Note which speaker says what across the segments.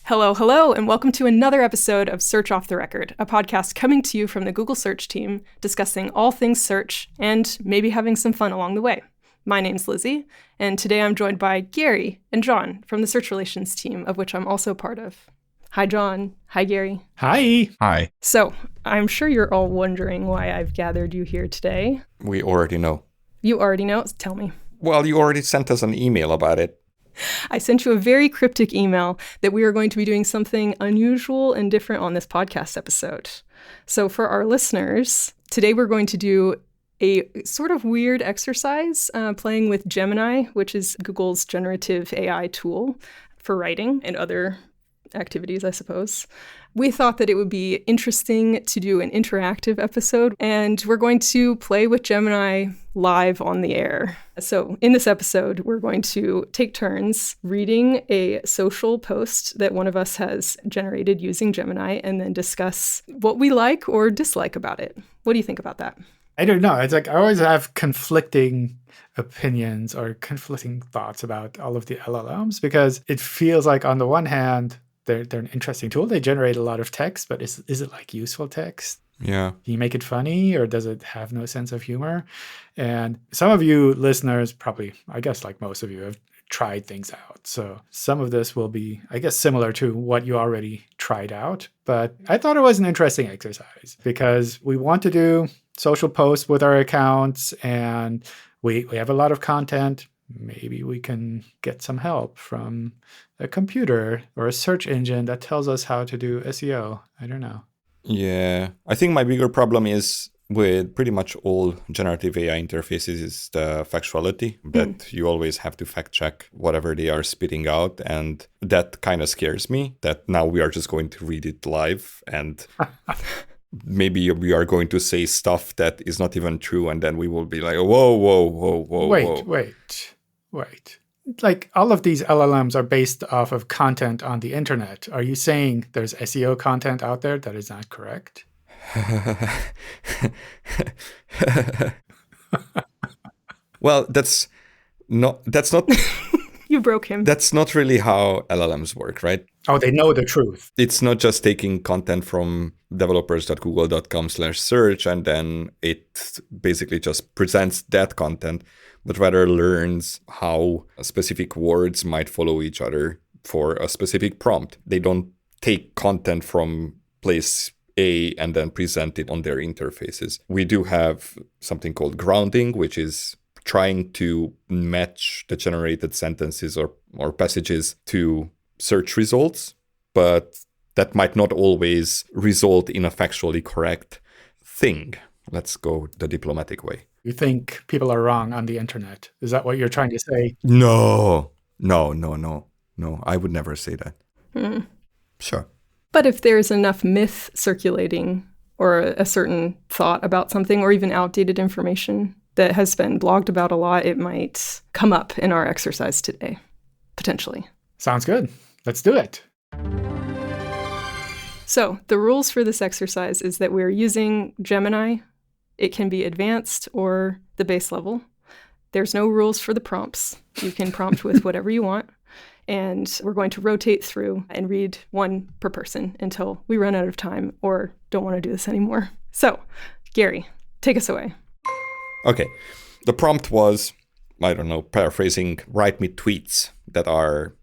Speaker 1: Hello, hello, and welcome to another episode of Search Off the Record, a podcast coming to you from the Google Search team, discussing all things search and maybe having some fun along the way. My name's Lizzie, and today I'm joined by Gary and John from the Search Relations team, of which I'm also part of. Hi, John. Hi, Gary.
Speaker 2: Hi.
Speaker 3: Hi.
Speaker 1: So, I'm sure you're all wondering why I've gathered you here today.
Speaker 3: We already know.
Speaker 1: You already know? Tell me.
Speaker 3: Well, you already sent us an email about it.
Speaker 1: I sent you a very cryptic email that we are going to be doing something unusual and different on this podcast episode. So for our listeners, today we're going to do a sort of weird exercise playing with Gemini, which is Google's generative AI tool for writing and other activities, I suppose. We thought that it would be interesting to do an interactive episode, and we're going to play with Gemini live on the air. So in this episode, we're going to take turns reading a social post that one of us has generated using Gemini and then discuss what we like or dislike about it. What do you think about that?
Speaker 2: I don't know. It's like I always have conflicting opinions or conflicting thoughts about all of the LLMs because it feels like on the one hand, they're an interesting tool. They generate a lot of text, but is it like useful text?
Speaker 3: Yeah.
Speaker 2: Do you make it funny or does it have no sense of humor? And some of you listeners probably, I guess like most of you, have tried things out. So some of this will be, I guess, similar to what you already tried out. But I thought it was an interesting exercise because we want to do social posts with our accounts and we have a lot of content. Maybe we can get some help from a computer or a search engine that tells us how to do SEO. I don't know.
Speaker 3: Yeah. I think my bigger problem is with pretty much all generative AI interfaces is the factuality, that you always have to fact check whatever they are spitting out. And that kind of scares me that now we are just going to read it live and maybe we are going to say stuff that is not even true. And then we will be like, whoa.
Speaker 2: Wait. Like all of these LLMs are based off of content on the internet. Are you saying there's SEO content out there that is not correct?
Speaker 3: Well, that's not
Speaker 1: You broke him.
Speaker 3: That's not really how LLMs work, right?
Speaker 2: Oh, they know the truth.
Speaker 3: It's not just taking content from developers.google.com/search and then it basically just presents that content, but rather learns how specific words might follow each other for a specific prompt. They don't take content from place A and then present it on their interfaces. We do have something called grounding, which is trying to match the generated sentences or passages to search results, but that might not always result in a factually correct thing. Let's go the diplomatic way.
Speaker 2: You think people are wrong on the internet? Is that what you're trying to say?
Speaker 3: No, I would never say that. Sure.
Speaker 1: But if there's enough myth circulating or a certain thought about something or even outdated information that has been blogged about a lot, it might come up in our exercise today, potentially.
Speaker 2: Sounds good. Let's do it.
Speaker 1: So the rules for this exercise is that we're using Gemini. It can be advanced or the base level. There's no rules for the prompts. You can prompt with whatever you want. And we're going to rotate through and read one per person until we run out of time or don't want to do this anymore. So, Gary, take us away.
Speaker 3: Okay. The prompt was, I don't know, paraphrasing, write me tweets that are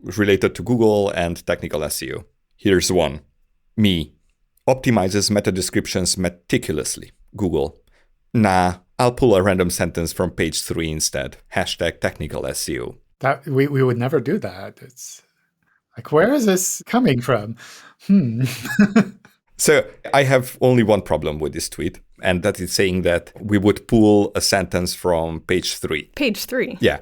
Speaker 3: related to Google and technical SEO. Here's one. Me. Optimizes meta descriptions meticulously. Google. Nah, I'll pull a random sentence from page 3 instead. Hashtag technical SEO.
Speaker 2: That we would never do that. It's like, where is this coming from?
Speaker 3: So I have only one problem with this tweet, and that is saying that we would pull a sentence from page 3.
Speaker 1: Page 3?
Speaker 3: Yeah.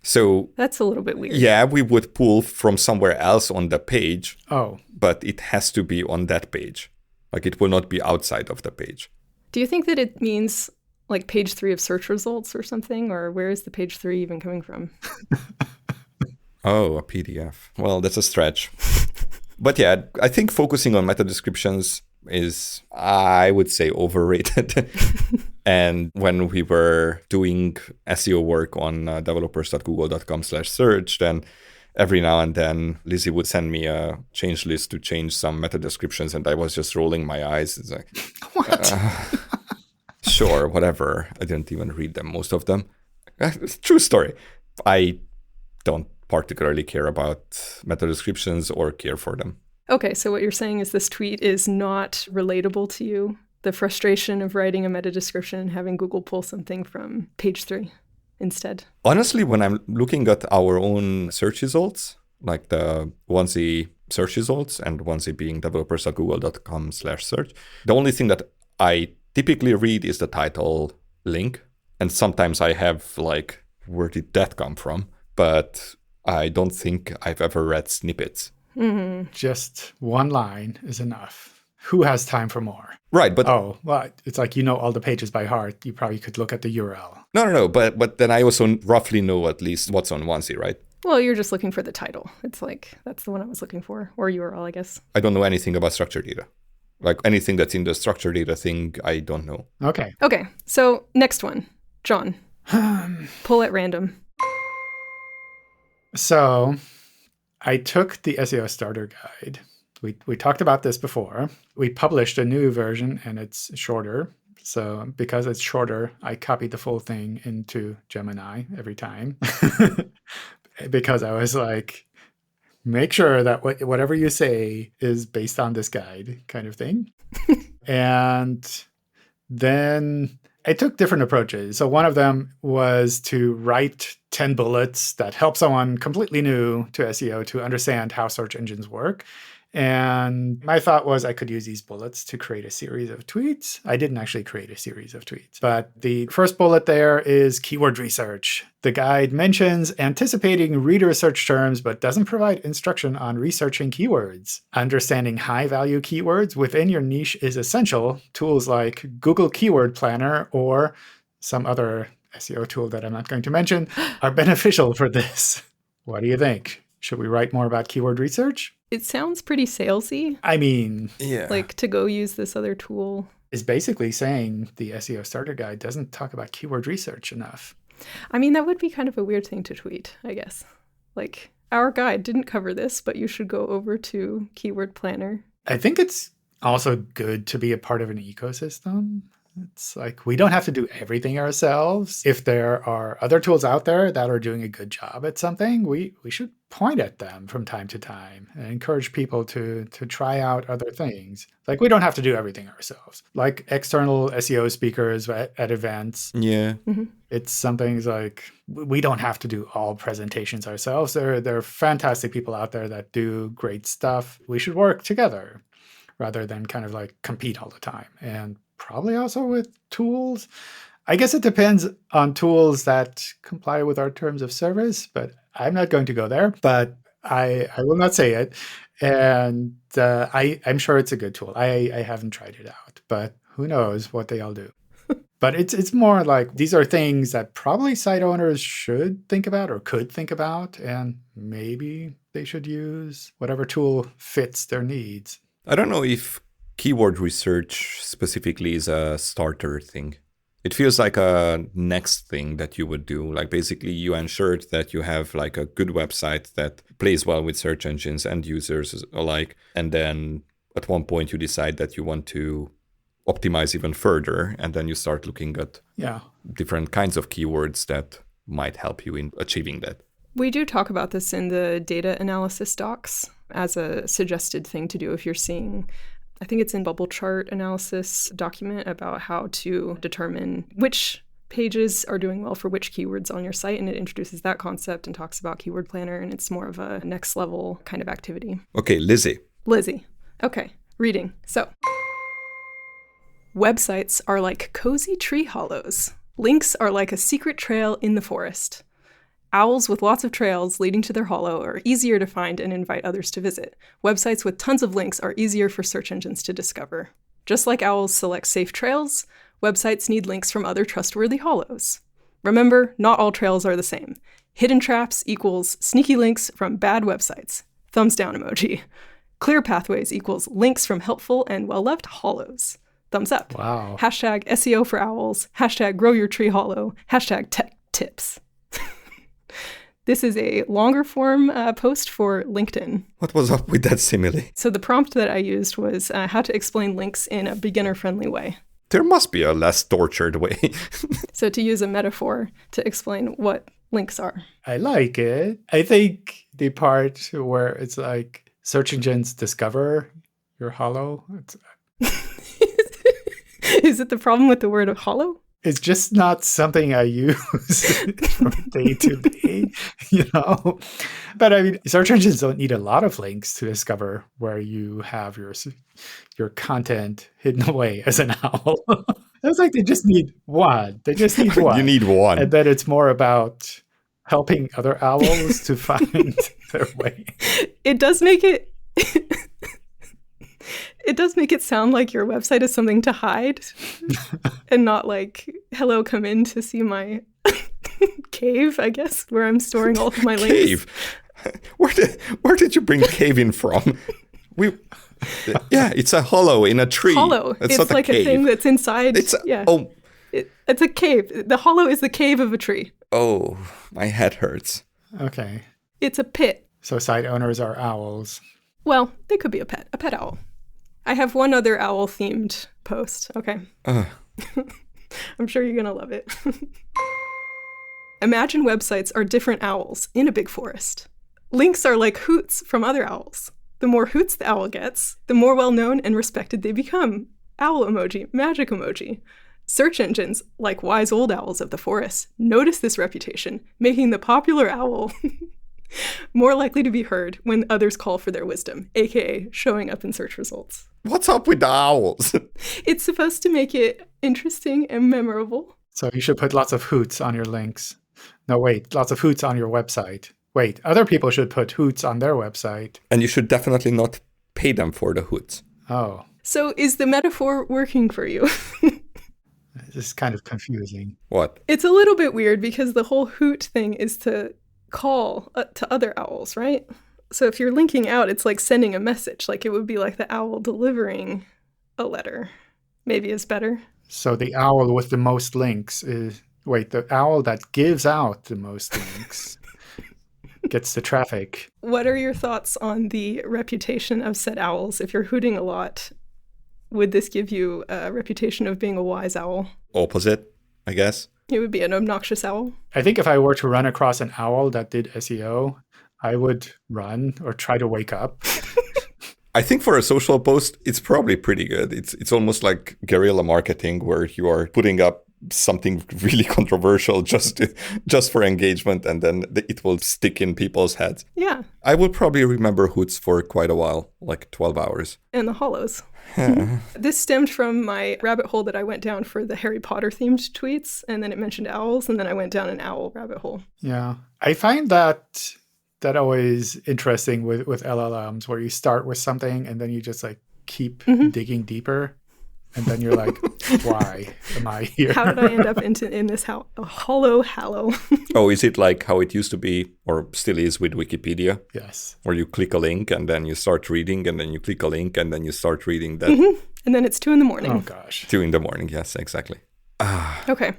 Speaker 3: So
Speaker 1: that's a little bit weird.
Speaker 3: Yeah, we would pull from somewhere else on the page.
Speaker 2: Oh.
Speaker 3: But it has to be on that page. Like it will not be outside of the page.
Speaker 1: Do you think that it means like page 3 of search results or something? Or where is the page 3 even coming from?
Speaker 3: Oh, a PDF. Well, that's a stretch. But yeah, I think focusing on meta descriptions is, I would say, overrated. And when we were doing SEO work on developers.google.com/search, then every now and then Lizzie would send me a change list to change some meta descriptions, and I was just rolling my eyes. It's like,
Speaker 2: What?
Speaker 3: Sure, whatever. I didn't even read them, most of them. True story. I don't particularly care about meta descriptions or care for them.
Speaker 1: Okay, so what you're saying is this tweet is not relatable to you? The frustration of writing a meta description and having Google pull something from page 3 instead?
Speaker 3: Honestly, when I'm looking at our own search results, like the onesie search results, and onesie being developers.google.com/search, the only thing that I typically read is the title link. And sometimes I have like, where did that come from? But I don't think I've ever read snippets.
Speaker 1: Mm-hmm.
Speaker 2: Just one line is enough. Who has time for more?
Speaker 3: Right, but
Speaker 2: Oh, well, it's like you know all the pages by heart. You probably could look at the URL.
Speaker 3: no. But then I also roughly know at least what's on onesie, right?
Speaker 1: Well, you're just looking for the title. It's like, that's the one I was looking for, or URL, I guess.
Speaker 3: I don't know anything about structured data. Like anything that's in the structured data thing, I don't know.
Speaker 2: Okay.
Speaker 1: Okay, so next one. John, pull at random.
Speaker 2: So I took the SEO starter guide. We talked about this before. We published a new version and it's shorter. So because it's shorter, I copied the full thing into Gemini every time. Because I was like, make sure that whatever you say is based on this guide kind of thing. And then I took different approaches. So one of them was to write 10 bullets that help someone completely new to SEO to understand how search engines work. And my thought was I could use these bullets to create a series of tweets. I didn't actually create a series of tweets, but the first bullet there is keyword research. The guide mentions anticipating reader search terms, but doesn't provide instruction on researching keywords. Understanding high-value keywords within your niche is essential. Tools like Google Keyword Planner or some other SEO tool that I'm not going to mention are beneficial for this. What do you think? Should we write more about keyword research?
Speaker 1: It sounds pretty salesy.
Speaker 2: I mean,
Speaker 3: Yeah.
Speaker 1: Like to go use this other tool.
Speaker 2: Is basically saying the SEO starter guide doesn't talk about keyword research enough.
Speaker 1: I mean, that would be kind of a weird thing to tweet, I guess. Like, our guide didn't cover this, but you should go over to Keyword Planner.
Speaker 2: I think it's also good to be a part of an ecosystem. It's like we don't have to do everything ourselves. If there are other tools out there that are doing a good job at something, we should point at them from time to time and encourage people to try out other things. Like we don't have to do everything ourselves. Like external SEO speakers at events.
Speaker 3: Yeah.
Speaker 1: Mm-hmm.
Speaker 2: It's some things like we don't have to do all presentations ourselves. There are fantastic people out there that do great stuff. We should work together rather than kind of like compete all the time. And probably also with tools. I guess it depends on tools that comply with our terms of service, but I'm not going to go there. But I will not say it. And I'm sure it's a good tool. I haven't tried it out, but who knows what they all do. But it's more like these are things that probably site owners should think about or could think about, and maybe they should use whatever tool fits their needs.
Speaker 3: I don't know if keyword research specifically is a starter thing. It feels like a next thing that you would do. Like basically you ensured that you have like a good website that plays well with search engines and users alike. And then at one point you decide that you want to optimize even further. And then you start looking at different kinds of keywords that might help you in achieving that.
Speaker 1: We do talk about this in the data analysis docs as a suggested thing to do if you're seeing, I think it's in bubble chart analysis document about how to determine which pages are doing well for which keywords on your site. And it introduces that concept and talks about Keyword Planner. And it's more of a next level kind of activity.
Speaker 3: Okay, Lizzie.
Speaker 1: Okay, reading. So, websites are like cozy tree hollows. Links are like a secret trail in the forest. Owls with lots of trails leading to their hollow are easier to find and invite others to visit. Websites with tons of links are easier for search engines to discover. Just like owls select safe trails, websites need links from other trustworthy hollows. Remember, not all trails are the same. Hidden traps equals sneaky links from bad websites. Thumbs down emoji. Clear pathways equals links from helpful and well-loved hollows. Thumbs up.
Speaker 2: Wow.
Speaker 1: Hashtag SEO for owls. Hashtag grow your tree hollow. Hashtag tech tips. This is a longer form post for LinkedIn.
Speaker 3: What was up with that simile?
Speaker 1: So the prompt that I used was how to explain links in a beginner-friendly way.
Speaker 3: There must be a less tortured way.
Speaker 1: So to use a metaphor to explain what links are.
Speaker 2: I like it. I think the part where it's like search engines discover you're hollow.
Speaker 1: Is it the problem with the word of hollow?
Speaker 2: It's just not something I use from day to day, But I mean, search engines don't need a lot of links to discover where you have your content hidden away as an owl. It's like they just need one. They just need one.
Speaker 3: You need one.
Speaker 2: And then it's more about helping other owls to find their way.
Speaker 1: It does make it... It does make it sound like your website is something to hide and not like, hello, come in to see my cave, I guess, where I'm storing all of my links.
Speaker 3: Cave? Where did you bring cave in from? Yeah, it's a hollow in a tree.
Speaker 1: Hollow. It's
Speaker 3: not
Speaker 1: like a thing that's inside. It's a cave. The hollow is the cave of a tree.
Speaker 3: Oh, my head hurts.
Speaker 2: Okay.
Speaker 1: It's a pit.
Speaker 2: So site owners are owls.
Speaker 1: Well, they could be a pet owl. I have one other owl-themed post, okay? I'm sure you're going to love it. Imagine websites are different owls in a big forest. Links are like hoots from other owls. The more hoots the owl gets, the more well-known and respected they become. Owl emoji, magic emoji. Search engines, like wise old owls of the forest, notice this reputation, making the popular owl more likely to be heard when others call for their wisdom, aka showing up in search results.
Speaker 3: What's up with the owls?
Speaker 1: It's supposed to make it interesting and memorable.
Speaker 2: So you should put lots of hoots on your links. No, wait, lots of hoots on your website. Wait, other people should put hoots on their website.
Speaker 3: And you should definitely not pay them for the hoots.
Speaker 2: Oh.
Speaker 1: So is the metaphor working for you?
Speaker 2: This is kind of confusing.
Speaker 3: What?
Speaker 1: It's a little bit weird because the whole hoot thing is to call to other owls, right? So if you're linking out, it's like sending a message. Like it would be like the owl delivering a letter. Maybe is better.
Speaker 2: So the owl with the most links is... Wait, the owl that gives out the most links gets the traffic.
Speaker 1: What are your thoughts on the reputation of said owls? If you're hooting a lot, would this give you a reputation of being a wise owl?
Speaker 3: Opposite, I guess.
Speaker 1: It would be an obnoxious owl.
Speaker 2: I think if I were to run across an owl that did SEO, I would run or try to wake up.
Speaker 3: I think for a social post, it's probably pretty good. It's almost like guerrilla marketing where you are putting up something really controversial just for engagement, and then it will stick in people's heads.
Speaker 1: Yeah.
Speaker 3: I will probably remember hoots for quite a while, like 12 hours.
Speaker 1: And the hollows. This stemmed from my rabbit hole that I went down for the Harry Potter themed tweets, and then it mentioned owls, and then I went down an owl rabbit hole.
Speaker 2: Yeah. I find that always interesting with LLMs, where you start with something and then you just like keep digging deeper. And then you're like, why am I here?
Speaker 1: How did I end up in this hollow hallow?
Speaker 3: Oh, is it like how it used to be, or still is with Wikipedia?
Speaker 2: Yes.
Speaker 3: Where you click a link and then you start reading, and then you click a link and then you start reading that.
Speaker 1: And then it's 2 a.m.
Speaker 2: Oh, gosh.
Speaker 3: 2 a.m, yes, exactly.
Speaker 1: Okay.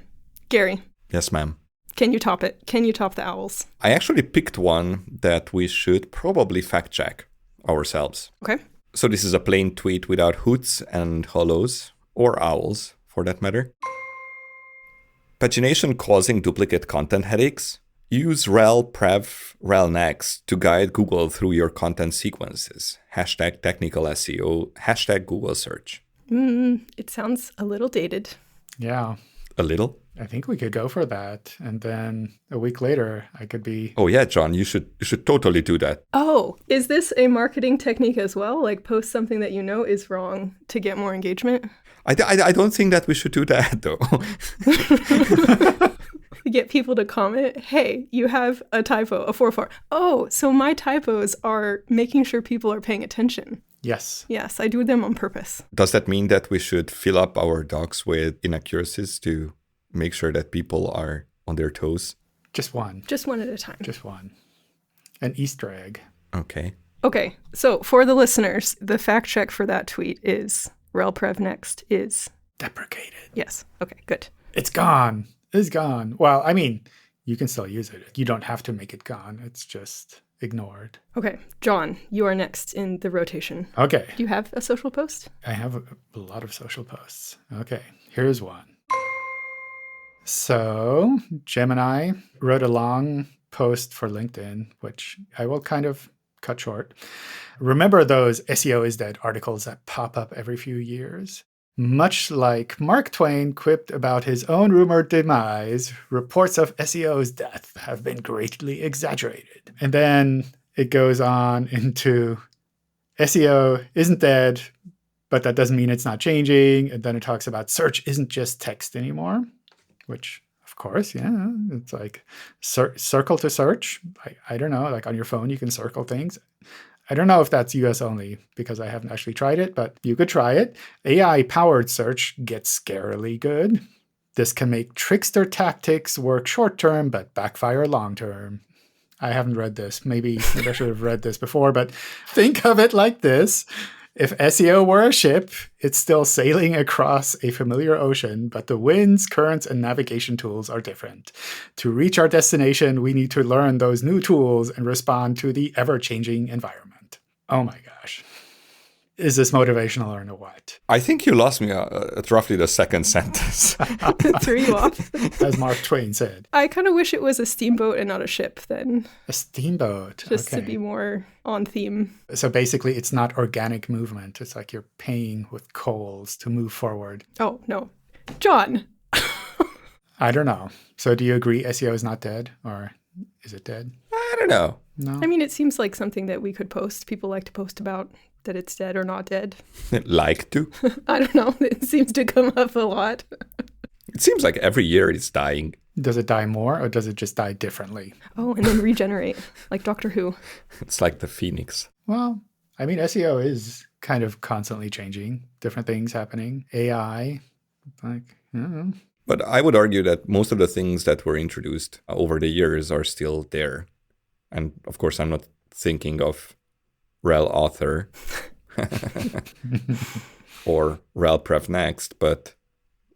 Speaker 1: Gary.
Speaker 3: Yes, ma'am.
Speaker 1: Can you top it? Can you top the owls?
Speaker 3: I actually picked one that we should probably fact check ourselves.
Speaker 1: Okay.
Speaker 3: So this is a plain tweet without hoots and hollows, or owls, for that matter. Pagination causing duplicate content headaches? Use rel prev rel next to guide Google through your content sequences. Hashtag technical SEO, hashtag Google search.
Speaker 1: It sounds a little dated.
Speaker 2: Yeah.
Speaker 3: A little?
Speaker 2: I think we could go for that. And then a week later, I could be...
Speaker 3: Oh yeah, John, you should totally do that.
Speaker 1: Oh, is this a marketing technique as well? Like post something that you know is wrong to get more engagement?
Speaker 3: I don't think that we should do that, though.
Speaker 1: Get people to comment, hey, you have a typo, a 4-4. Oh, so my typos are making sure people are paying attention.
Speaker 2: Yes.
Speaker 1: Yes, I do them on purpose.
Speaker 3: Does that mean that we should fill up our docs with inaccuracies to make sure that people are on their toes?
Speaker 2: Just one.
Speaker 1: Just one at a time.
Speaker 2: Just one. An Easter egg.
Speaker 3: Okay.
Speaker 1: Okay, so for the listeners, the fact check for that tweet is relprev next is...
Speaker 2: Deprecated.
Speaker 1: Yes. Okay, good.
Speaker 2: It's gone. It's gone. Well, I mean, you can still use it. You don't have to make it gone. It's just ignored.
Speaker 1: Okay, John, you are next in the rotation.
Speaker 2: Okay.
Speaker 1: Do you have a social post?
Speaker 2: I have a lot of social posts. Okay, here's one. So Gemini wrote a long post for LinkedIn, which I will kind of cut short. Remember those SEO is dead articles that pop up every few years? Much like Mark Twain quipped about his own rumored demise, reports of SEO's death have been greatly exaggerated. And then it goes on into SEO isn't dead, but that doesn't mean it's not changing. And then it talks about search isn't just text anymore, which, of course, yeah, it's like circle to search. I don't know, like on your phone, you can circle things. I don't know if that's US only because I haven't actually tried it, but you could try it. AI-powered search gets scarily good. This can make trickster tactics work short-term, but backfire long-term. I haven't read this. Maybe I should have read this before, but think of it like this. If SEO were a ship, it's still sailing across a familiar ocean, but the winds, currents, and navigation tools are different. To reach our destination, we need to learn those new tools and respond to the ever-changing environment. Oh my gosh. Is this motivational or no what?
Speaker 3: I think you lost me at roughly the second sentence.
Speaker 1: Threw you off.
Speaker 2: As Mark Twain said.
Speaker 1: I kind of wish it was a steamboat and not a ship then.
Speaker 2: A steamboat.
Speaker 1: Just
Speaker 2: okay.
Speaker 1: to be more on theme.
Speaker 2: So basically, it's not organic movement. It's like you're paying with coals to move forward.
Speaker 1: Oh, no. John.
Speaker 2: I don't know. So do you agree SEO is not dead? Or is it dead?
Speaker 3: I don't know.
Speaker 2: No?
Speaker 1: I mean, it seems like something that we could post. People like to post about that it's dead or not dead.
Speaker 3: Like to?
Speaker 1: I don't know. It seems to come up a lot.
Speaker 3: It seems like every year it's dying.
Speaker 2: Does it die more or does it just die differently?
Speaker 1: Oh, and then regenerate, like Doctor Who.
Speaker 3: It's like the phoenix.
Speaker 2: Well, I mean, SEO is kind of constantly changing. Different things happening. AI, like, I don't know.
Speaker 3: But I would argue that most of the things that were introduced over the years are still there. And of course, I'm not thinking of rel author or rel pref next, but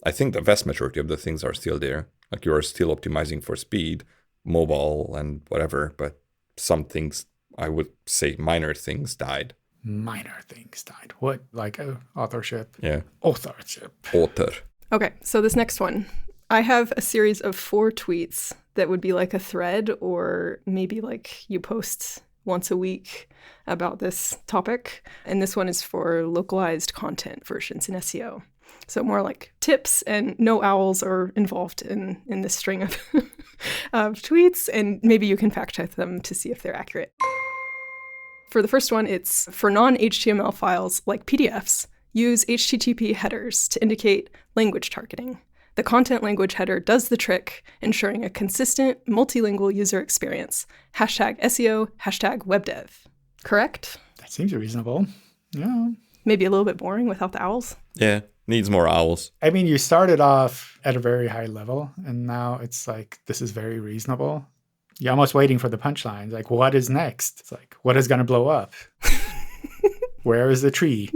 Speaker 3: I think the vast majority of the things are still there. Like you are still optimizing for speed, mobile and whatever, but some things, I would say minor things died.
Speaker 2: Minor things died. What? Like authorship?
Speaker 3: Yeah.
Speaker 2: Authorship.
Speaker 3: Author.
Speaker 1: Okay, so this next one. I have a series of 4 tweets that would be like a thread, or maybe like you post once a week about this topic. And this one is for localized content versions in SEO. So more like tips, and no owls are involved in this string of, of tweets. And maybe you can fact check them to see if they're accurate. For the first one, it's for non-HTML files like PDFs, use HTTP headers to indicate language targeting. The content language header does the trick, ensuring a consistent multilingual user experience. #SEO, #WebDev. Correct?
Speaker 2: That seems reasonable. Yeah.
Speaker 1: Maybe a little bit boring without the owls.
Speaker 3: Yeah, needs more owls.
Speaker 2: I mean, you started off at a very high level, and now it's like, this is very reasonable. You're almost waiting for the punchline. Like, what is next? It's like, what is going to blow up? Where is the tree?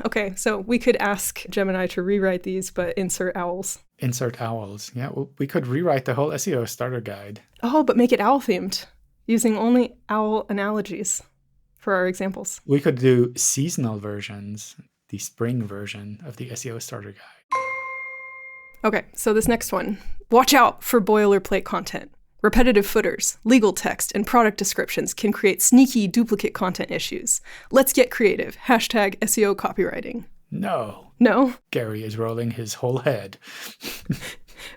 Speaker 1: Okay, so we could ask Gemini to rewrite these, but insert owls.
Speaker 2: Insert owls. Yeah, well, we could rewrite the whole SEO starter guide.
Speaker 1: Oh, but make it owl-themed, using only owl analogies for our examples.
Speaker 2: We could do seasonal versions, the spring version of the SEO starter guide.
Speaker 1: Okay, so this next one. Watch out for boilerplate content. Repetitive footers, legal text, and product descriptions can create sneaky duplicate content issues. Let's get creative. #SEO copywriting.
Speaker 2: No.
Speaker 1: No?
Speaker 2: Gary is rolling his whole head.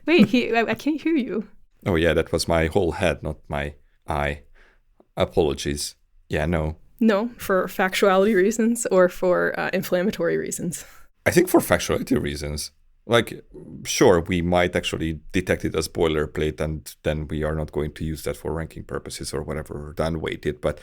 Speaker 1: Wait, I can't hear you.
Speaker 3: Oh yeah, that was my whole head, not my eye. Apologies. Yeah, no.
Speaker 1: No, for factuality reasons or for inflammatory reasons.
Speaker 3: I think for factuality reasons. Like, sure, we might actually detect it as boilerplate and then we are not going to use that for ranking purposes or whatever, then weight it, but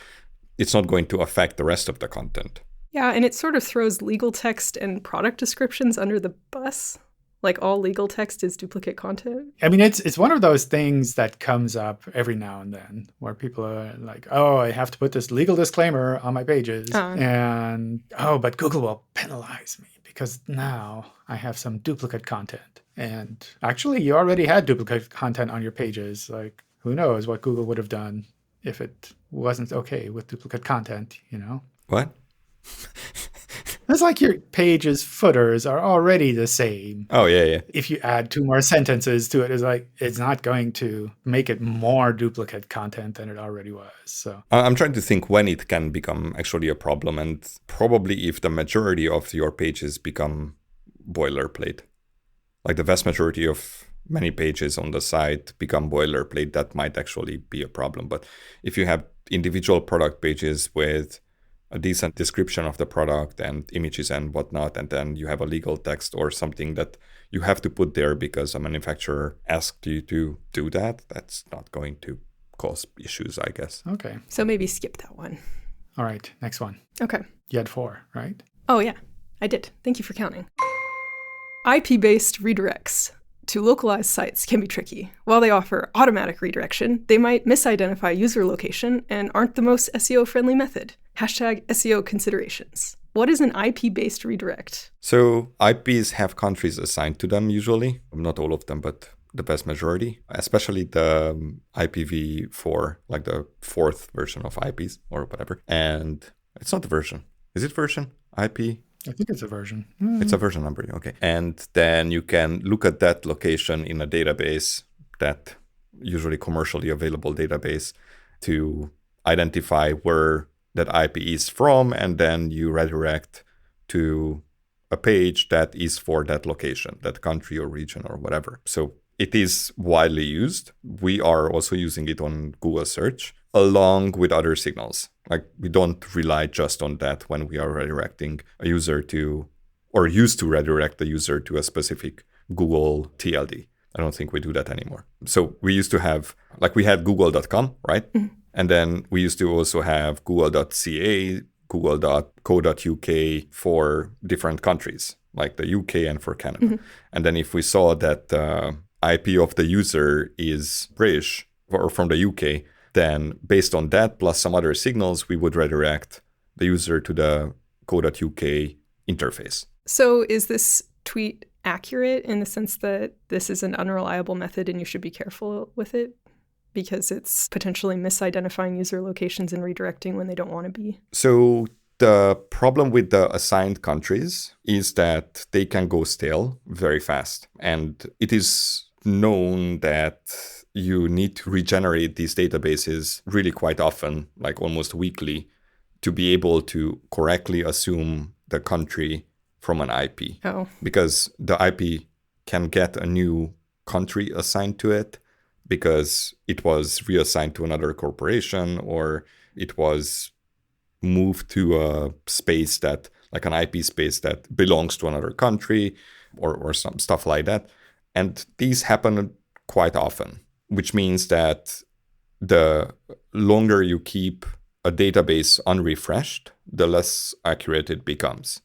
Speaker 3: it's not going to affect the rest of the content.
Speaker 1: Yeah, and it sort of throws legal text and product descriptions under the bus. Like all legal text is duplicate content.
Speaker 2: I mean, it's one of those things that comes up every now and then where people are like, oh, I have to put this legal disclaimer on my pages. And, oh, but Google will penalize me because now I have some duplicate content. And actually, you already had duplicate content on your pages. Like, who knows what Google would have done if it wasn't okay with duplicate content, you know?
Speaker 3: What?
Speaker 2: It's like your page's footers are already the same.
Speaker 3: Oh, yeah.
Speaker 2: If you add 2 more sentences to it, it's not going to make it more duplicate content than it already was. So
Speaker 3: I'm trying to think when it can become actually a problem, and probably if the majority of your pages become boilerplate. Like the vast majority of many pages on the site become boilerplate, that might actually be a problem. But if you have individual product pages with a decent description of the product and images and whatnot, and then you have a legal text or something that you have to put there because a manufacturer asked you to do that, that's not going to cause issues, I guess.
Speaker 2: Okay.
Speaker 1: So maybe skip that one.
Speaker 2: All right, next one.
Speaker 1: Okay.
Speaker 2: You had 4, right?
Speaker 1: Oh, yeah, I did. Thank you for counting. IP-based redirects to localized sites can be tricky. While they offer automatic redirection, they might misidentify user location and aren't the most SEO-friendly method. #SEO considerations. What is an IP-based redirect?
Speaker 3: So IPs have countries assigned to them usually. Not all of them, but the vast majority. Especially the IPv4, like the 4th version of IPs or whatever. And it's not the version. Is it version? IP?
Speaker 2: I think it's a version.
Speaker 3: It's a version number, okay. And then you can look at that location in a database, that usually commercially available database, to identify where that IP is from, and then you redirect to a page that is for that location, that country or region or whatever. So it is widely used. We are also using it on Google search along with other signals. Like we don't rely just on that when we are redirecting a user to, or used to redirect the user to a specific Google TLD. I don't think we do that anymore. So we used to have, like we had google.com, right? Mm-hmm. And then we used to also have google.ca, google.co.uk for different countries, like the UK and for Canada. Mm-hmm. And then if we saw that the IP of the user is British or from the UK, then based on that plus some other signals, we would redirect the user to the co.uk interface.
Speaker 1: So is this tweet accurate in the sense that this is an unreliable method and you should be careful with it because it's potentially misidentifying user locations and redirecting when they don't want to be?
Speaker 3: So the problem with the assigned countries is that they can go stale very fast. And it is known that you need to regenerate these databases really quite often, like almost weekly, to be able to correctly assume the country from an IP.
Speaker 1: Oh.
Speaker 3: Because the IP can get a new country assigned to it because it was reassigned to another corporation or it was moved to a space that, like an IP space that belongs to another country or some stuff like that. And these happen quite often, which means that the longer you keep a database unrefreshed, the less accurate it becomes.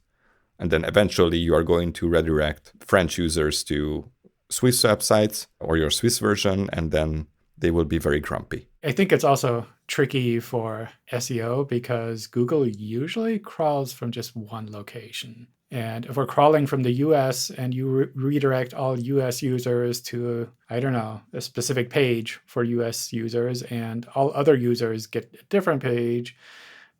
Speaker 3: And then eventually you are going to redirect French users to Swiss websites or your Swiss version, and then they will be very grumpy.
Speaker 2: I think it's also tricky for SEO because Google usually crawls from just one location. And if we're crawling from the US and you redirect all US users to, I don't know, a specific page for US users and all other users get a different page,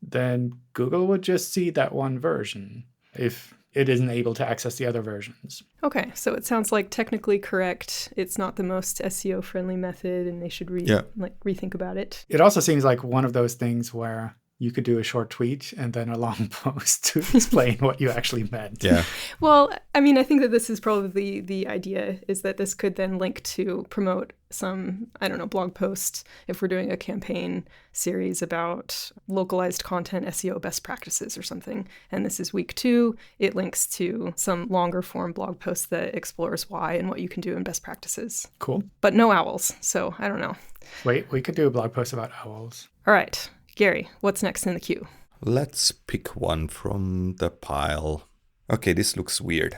Speaker 2: then Google would just see that one version if it isn't able to access the other versions.
Speaker 1: Okay, so it sounds like technically correct. It's not the most SEO-friendly method and they should rethink about it.
Speaker 2: It also seems like one of those things where you could do a short tweet and then a long post to explain what you actually meant.
Speaker 3: Yeah.
Speaker 1: Well, I mean, I think that this is probably the idea is that this could then link to promote some, I don't know, blog post if we're doing a campaign series about localized content SEO best practices or something. And this is week 2. It links to some longer form blog post that explores why and what you can do in best practices.
Speaker 2: Cool.
Speaker 1: But no owls. So I don't know.
Speaker 2: Wait, we could do a blog post about owls.
Speaker 1: All right. Gary, what's next in the queue?
Speaker 3: Let's pick one from the pile. Okay, this looks weird.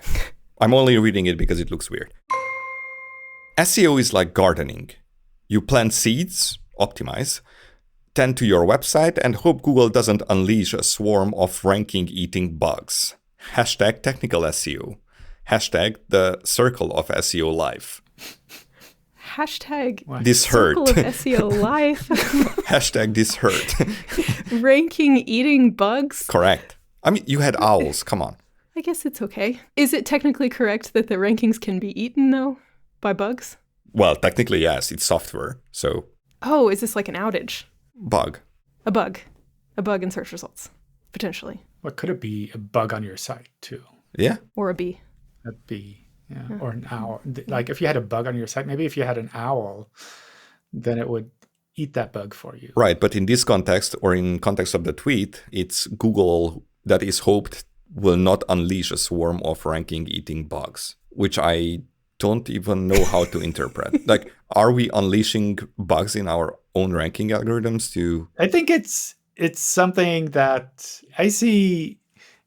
Speaker 3: I'm only reading it because it looks weird. SEO is like gardening. You plant seeds, optimize, tend to your website, and hope Google doesn't unleash a swarm of ranking-eating bugs. Hashtag technical SEO. Hashtag the circle of SEO life.
Speaker 1: Hashtag
Speaker 3: This hurt.
Speaker 1: Circle of SEO life.
Speaker 3: Hashtag this hurt.
Speaker 1: Ranking eating bugs.
Speaker 3: Correct. I mean, you had owls. Come on.
Speaker 1: I guess it's okay. Is it technically correct that the rankings can be eaten, though, by bugs?
Speaker 3: Well, technically, yes. It's software. So.
Speaker 1: Oh, is this like an outage?
Speaker 3: Bug.
Speaker 1: A bug. A bug in search results, potentially.
Speaker 2: What could it be? A bug on your site, too.
Speaker 3: Yeah.
Speaker 1: Or a bee.
Speaker 2: A bee, yeah. Or an owl. Like if you had a bug on your site, maybe if you had an owl, then it would eat that bug for you.
Speaker 3: Right. But in this context, or in context of the tweet, it's Google that is hoped will not unleash a swarm of ranking eating bugs, which I don't even know how to interpret. Like, are we unleashing bugs in our own ranking algorithms to...
Speaker 2: I think it's something that I see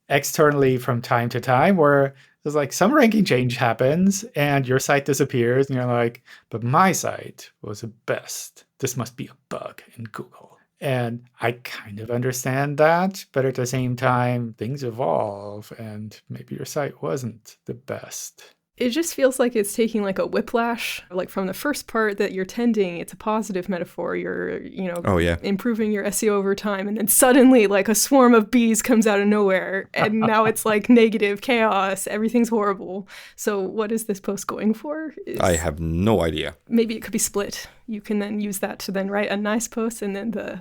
Speaker 2: externally from time to time where there's like some ranking change happens and your site disappears and you're like, but my site was the best. This must be a bug in Google. And I kind of understand that, but at the same time, things evolve and maybe your site wasn't the best.
Speaker 1: It just feels like it's taking like a whiplash, like from the first part that you're tending, it's a positive metaphor. You're, improving your SEO over time. And then suddenly like a swarm of bees comes out of nowhere. And now it's like negative chaos. Everything's horrible. So what is this post going for?
Speaker 3: I have no idea.
Speaker 1: Maybe it could be split. You can then use that to then write a nice post and then the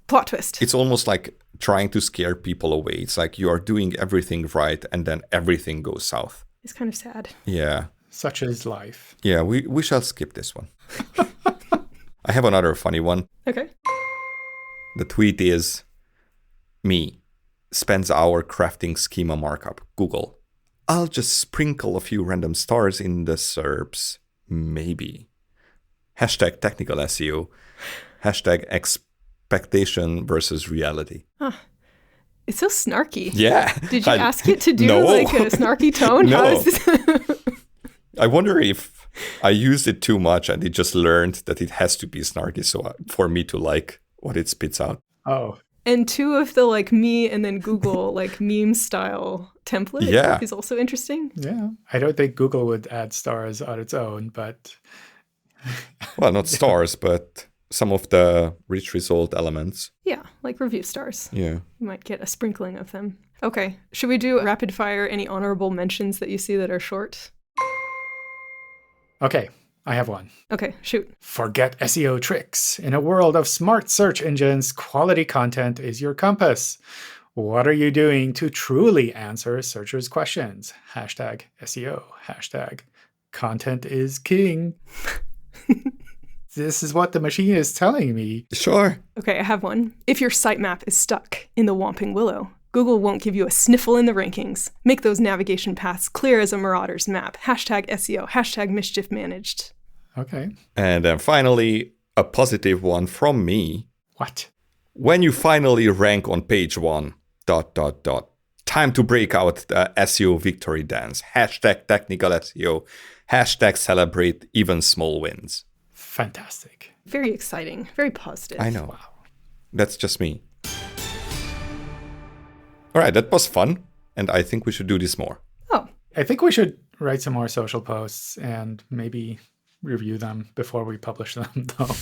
Speaker 1: plot twist.
Speaker 3: It's almost like trying to scare people away. It's like you are doing everything right and then everything goes south.
Speaker 1: It's kind of sad.
Speaker 3: Yeah.
Speaker 2: Such is life.
Speaker 3: Yeah, we shall skip this one. I have another funny one.
Speaker 1: Okay.
Speaker 3: The tweet is, me, spends hour crafting schema markup. Google, I'll just sprinkle a few random stars in the SERPs. Maybe. Hashtag technical SEO. Hashtag expectation versus reality.
Speaker 1: Huh. It's so snarky.
Speaker 3: Yeah.
Speaker 1: Did you ask it to do like a snarky tone?
Speaker 3: No.
Speaker 1: How is this?
Speaker 3: I wonder if I used it too much and it just learned that it has to be snarky so for me to like what it spits out.
Speaker 2: Oh.
Speaker 1: And two of the like me and then Google like meme style template is also interesting.
Speaker 2: Yeah. I don't think Google would add stars on its own, but...
Speaker 3: Well, not stars, but... some of the rich result elements.
Speaker 1: Yeah, like review stars.
Speaker 3: Yeah.
Speaker 1: You might get a sprinkling of them. Okay, should we do rapid fire any honorable mentions that you see that are short?
Speaker 2: Okay, I have one.
Speaker 1: Okay, shoot.
Speaker 2: Forget SEO tricks. In a world of smart search engines, quality content is your compass. What are you doing to truly answer searchers' questions? Hashtag SEO. Hashtag content is king. This is what the machine is telling me.
Speaker 3: Sure.
Speaker 1: Okay, I have one. If your sitemap is stuck in the Whomping Willow, Google won't give you a sniffle in the rankings. Make those navigation paths clear as a marauder's map. Hashtag SEO. Hashtag mischief managed.
Speaker 2: Okay.
Speaker 3: And then finally, a positive one from me.
Speaker 2: What?
Speaker 3: When you finally rank on page 1, ... Time to break out the SEO victory dance. Hashtag technical SEO. Hashtag celebrate even small wins.
Speaker 2: Fantastic.
Speaker 1: Very exciting. Very positive.
Speaker 3: I know. Wow. That's just me. All right, that was fun. And I think we should do this more.
Speaker 1: Oh.
Speaker 2: I think we should write some more social posts and maybe review them before we publish them, though.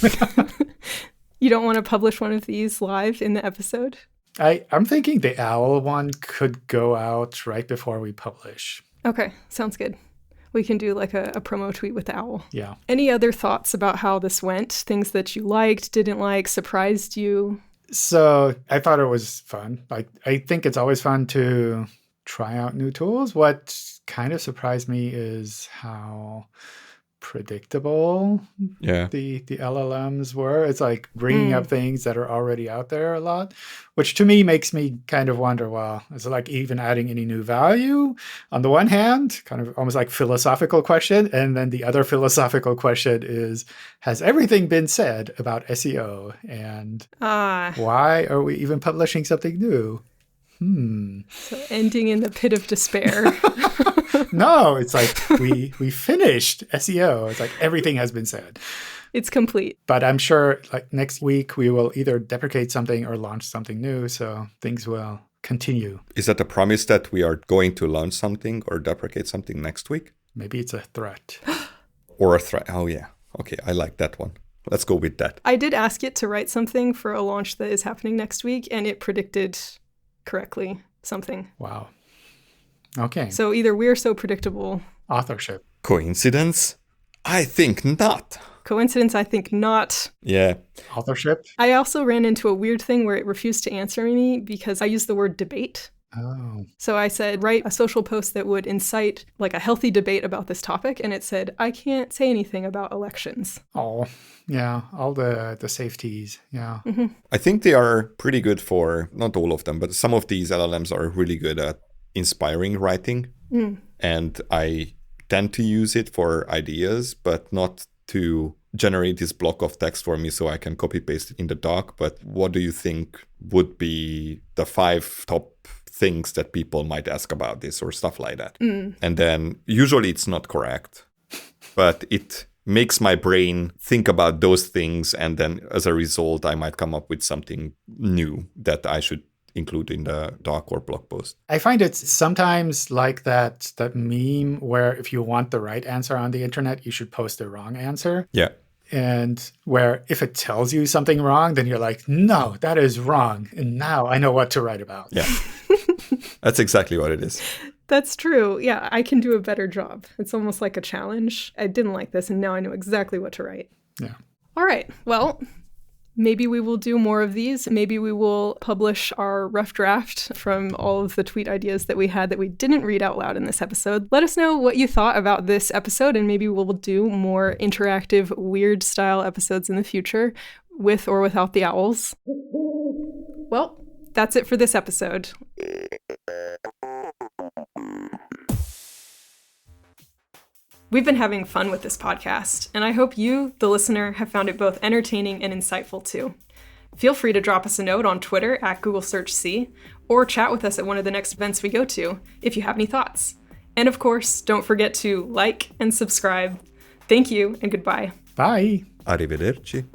Speaker 1: You don't want to publish one of these live in the episode?
Speaker 2: I'm thinking the owl one could go out right before we publish.
Speaker 1: Okay, sounds good. We can do like a promo tweet with the owl.
Speaker 2: Yeah.
Speaker 1: Any other thoughts about how this went? Things that you liked, didn't like, surprised you?
Speaker 2: So I thought it was fun. Like, I think it's always fun to try out new tools. What kind of surprised me is how predictable the LLMs were. It's like bringing up things that are already out there a lot, which to me makes me kind of wonder, well, is it like even adding any new value? On the one hand, kind of almost like philosophical question. And then the other philosophical question is, has everything been said about SEO? And why are we even publishing something new?
Speaker 1: So ending in the pit of despair.
Speaker 2: No, it's like we finished SEO. It's like everything has been said.
Speaker 1: It's complete.
Speaker 2: But I'm sure like next week we will either deprecate something or launch something new. So things will continue.
Speaker 3: Is that a promise that we are going to launch something or deprecate something next week?
Speaker 2: Maybe it's a threat.
Speaker 3: Or a threat. Oh, yeah. Okay, I like that one. Let's go with that.
Speaker 1: I did ask it to write something for a launch that is happening next week, and it predicted correctly something.
Speaker 2: Wow. Okay.
Speaker 1: So either we're so predictable.
Speaker 2: Authorship.
Speaker 3: Coincidence? I think not.
Speaker 1: Coincidence, I think not.
Speaker 3: Yeah.
Speaker 2: Authorship.
Speaker 1: I also ran into a weird thing where it refused to answer me because I used the word debate.
Speaker 2: Oh.
Speaker 1: So I said, write a social post that would incite like a healthy debate about this topic. And it said, I can't say anything about elections.
Speaker 2: Oh, yeah. All the safeties. Yeah.
Speaker 1: Mm-hmm.
Speaker 3: I think they are pretty good for, not all of them, but some of these LLMs are really good at inspiring writing.
Speaker 1: Mm.
Speaker 3: And I tend to use it for ideas, but not to generate this block of text for me so I can copy paste it in the doc. But what do you think would be the 5 top things that people might ask about this or stuff like that?
Speaker 1: Mm.
Speaker 3: And then usually it's not correct, but it makes my brain think about those things. And then as a result, I might come up with something new that I should include in the doc or blog post.
Speaker 2: I find it's sometimes like that meme where if you want the right answer on the internet, you should post the wrong answer.
Speaker 3: Yeah.
Speaker 2: And where if it tells you something wrong, then you're like, no, that is wrong. And now I know what to write about.
Speaker 3: Yeah. That's exactly what it is.
Speaker 1: That's true. Yeah, I can do a better job. It's almost like a challenge. I didn't like this, and now I know exactly what to write.
Speaker 2: Yeah.
Speaker 1: All right. Well, maybe we will do more of these. Maybe we will publish our rough draft from all of the tweet ideas that we had that we didn't read out loud in this episode. Let us know what you thought about this episode, and maybe we'll do more interactive, weird style episodes in the future with or without the owls. Well, that's it for this episode. We've been having fun with this podcast, and I hope you, the listener, have found it both entertaining and insightful too. Feel free to drop us a note on Twitter at Google Search C, or chat with us at one of the next events we go to if you have any thoughts. And of course, don't forget to like and subscribe. Thank you and goodbye.
Speaker 2: Bye.
Speaker 3: Arrivederci.